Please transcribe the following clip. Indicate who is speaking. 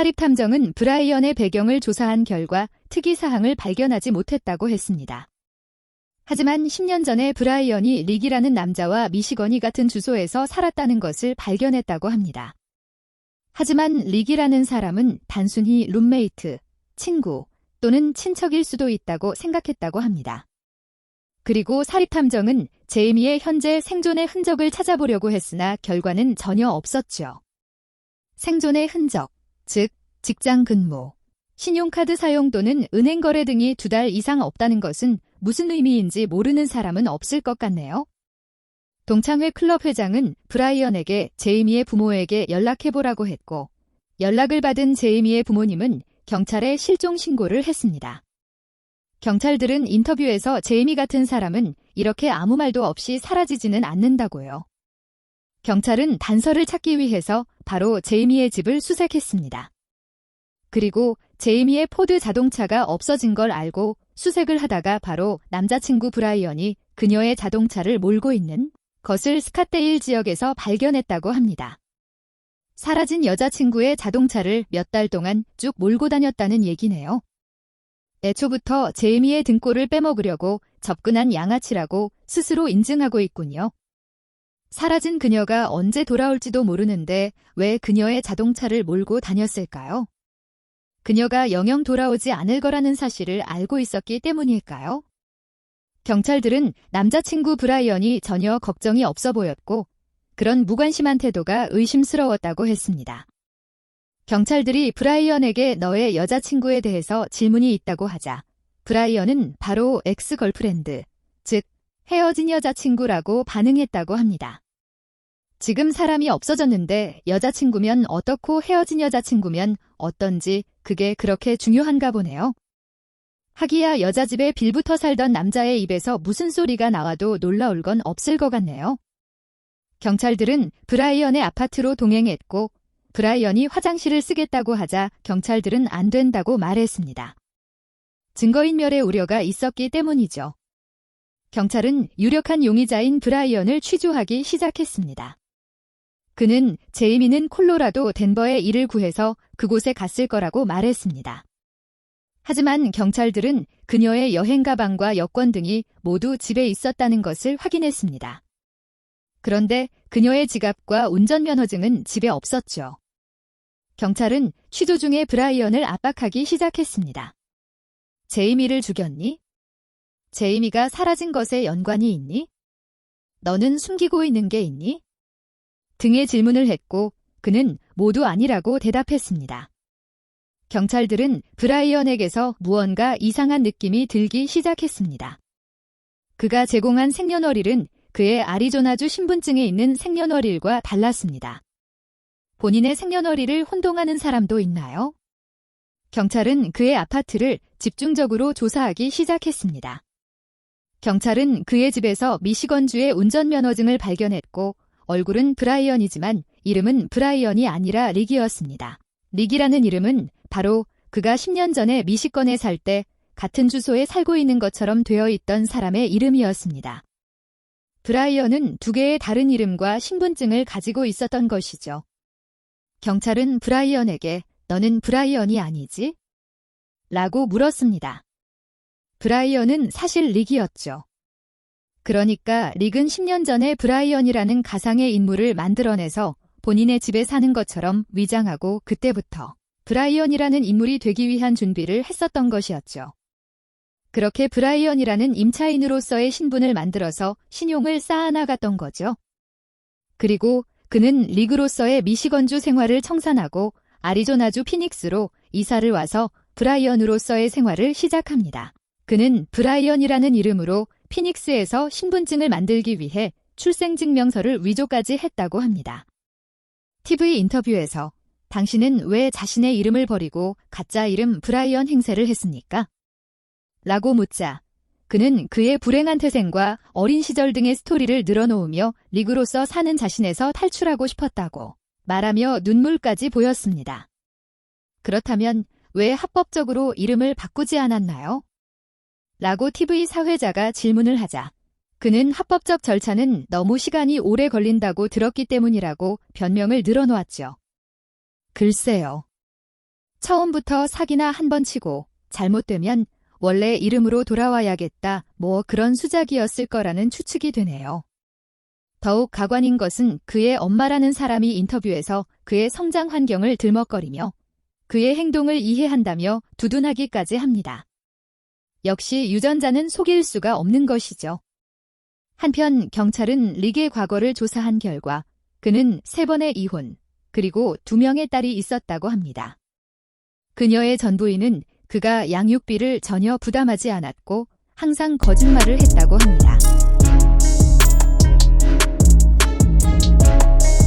Speaker 1: 사립탐정은 브라이언의 배경을 조사한 결과 특이사항을 발견하지 못했다고 했습니다. 하지만 10년 전에 브라이언이 릭이라는 남자와 미시건이 같은 주소에서 살았다는 것을 발견했다고 합니다. 하지만 릭이라는 사람은 단순히 룸메이트, 친구 또는 친척일 수도 있다고 생각했다고 합니다. 그리고 사립탐정은 제이미의 현재 생존의 흔적을 찾아보려고 했으나 결과는 전혀 없었죠. 생존의 흔적, 즉 직장 근무, 신용카드 사용 또는 은행 거래 등이 2달 이상 없다는 것은 무슨 의미인지 모르는 사람은 없을 것 같네요. 동창회 클럽 회장은 브라이언에게 제이미의 부모에게 연락해보라고 했고, 연락을 받은 제이미의 부모님은 경찰에 실종 신고를 했습니다. 경찰들은 인터뷰에서 제이미 같은 사람은 이렇게 아무 말도 없이 사라지지는 않는다고요. 경찰은 단서를 찾기 위해서 바로 제이미의 집을 수색했습니다. 그리고 제이미의 포드 자동차가 없어진 걸 알고 수색을 하다가 바로 남자친구 브라이언이 그녀의 자동차를 몰고 있는 것을 스캇데일 지역에서 발견했다고 합니다. 사라진 여자친구의 자동차를 몇 달 동안 쭉 몰고 다녔다는 얘기네요. 애초부터 제이미의 등골을 빼먹으려고 접근한 양아치라고 스스로 인증하고 있군요. 사라진 그녀가 언제 돌아올지도 모르는데 왜 그녀의 자동차를 몰고 다녔을까요? 그녀가 영영 돌아오지 않을 거라는 사실을 알고 있었기 때문일까요? 경찰들은 남자친구 브라이언이 전혀 걱정이 없어 보였고 그런 무관심한 태도가 의심스러웠다고 했습니다. 경찰들이 브라이언에게 너의 여자친구에 대해서 질문이 있다고 하자 브라이언은 바로 엑스-걸프렌드, 즉 헤어진 여자친구라고 반응했다고 합니다. 지금 사람이 없어졌는데 여자친구면 어떻고 헤어진 여자친구면 어떤지 그게 그렇게 중요한가 보네요. 하기야 여자 집에 빌붙어 살던 남자의 입에서 무슨 소리가 나와도 놀라울 건 없을 것 같네요. 경찰들은 브라이언의 아파트로 동행했고 브라이언이 화장실을 쓰겠다고 하자 경찰들은 안 된다고 말했습니다. 증거인멸의 우려가 있었기 때문이죠. 경찰은 유력한 용의자인 브라이언을 취조하기 시작했습니다. 그는 제이미는 콜로라도 덴버에 일을 구해서 그곳에 갔을 거라고 말했습니다. 하지만 경찰들은 그녀의 여행 가방과 여권 등이 모두 집에 있었다는 것을 확인했습니다. 그런데 그녀의 지갑과 운전면허증은 집에 없었죠. 경찰은 취조 중에 브라이언을 압박하기 시작했습니다. 제이미를 죽였니? 제이미가 사라진 것에 연관이 있니? 너는 숨기고 있는 게 있니? 등의 질문을 했고 그는 모두 아니라고 대답했습니다. 경찰들은 브라이언에게서 무언가 이상한 느낌이 들기 시작했습니다. 그가 제공한 생년월일은 그의 아리조나주 신분증에 있는 생년월일과 달랐습니다. 본인의 생년월일을 혼동하는 사람도 있나요? 경찰은 그의 아파트를 집중적으로 조사하기 시작했습니다. 경찰은 그의 집에서 미시건주의 운전면허증을 발견했고 얼굴은 브라이언이지만 이름은 브라이언이 아니라 릭이었습니다. 릭이라는 이름은 바로 그가 10년 전에 미시건에 살 때 같은 주소에 살고 있는 것처럼 되어 있던 사람의 이름이었습니다. 브라이언은 2개의 다른 이름과 신분증을 가지고 있었던 것이죠. 경찰은 브라이언에게 너는 브라이언이 아니지? 라고 물었습니다. 브라이언은 사실 릭이었죠. 그러니까 릭은 10년 전에 브라이언이라는 가상의 인물을 만들어내서 본인의 집에 사는 것처럼 위장하고 그때부터 브라이언이라는 인물이 되기 위한 준비를 했었던 것이었죠. 그렇게 브라이언이라는 임차인으로서의 신분을 만들어서 신용을 쌓아나갔던 거죠. 그리고 그는 릭으로서의 미시건주 생활을 청산하고 아리조나주 피닉스로 이사를 와서 브라이언으로서의 생활을 시작합니다. 그는 브라이언이라는 이름으로 피닉스에서 신분증을 만들기 위해 출생증명서를 위조까지 했다고 합니다. TV 인터뷰에서 당신은 왜 자신의 이름을 버리고 가짜 이름 브라이언 행세를 했습니까? 라고 묻자 그는 그의 불행한 태생과 어린 시절 등의 스토리를 늘어놓으며 릭으로서 사는 자신에서 탈출하고 싶었다고 말하며 눈물까지 보였습니다. 그렇다면 왜 합법적으로 이름을 바꾸지 않았나요? 라고 TV 사회자가 질문을 하자 그는 합법적 절차는 너무 시간이 오래 걸린다고 들었기 때문이라고 변명을 늘어놓았죠. 글쎄요. 처음부터 사기나 한 번 치고 잘못되면 원래 이름으로 돌아와야겠다 뭐 그런 수작이었을 거라는 추측이 되네요. 더욱 가관인 것은 그의 엄마라는 사람이 인터뷰에서 그의 성장 환경을 들먹거리며 그의 행동을 이해한다며 두둔하기까지 합니다. 역시 유전자는 속일 수가 없는 것이죠. 한편 경찰은 릭의 과거를 조사한 결과 그는 3번의 이혼, 그리고 2명의 딸이 있었다고 합니다. 그녀의 전 부인은 그가 양육비를 전혀 부담하지 않았고 항상 거짓말을 했다고 합니다.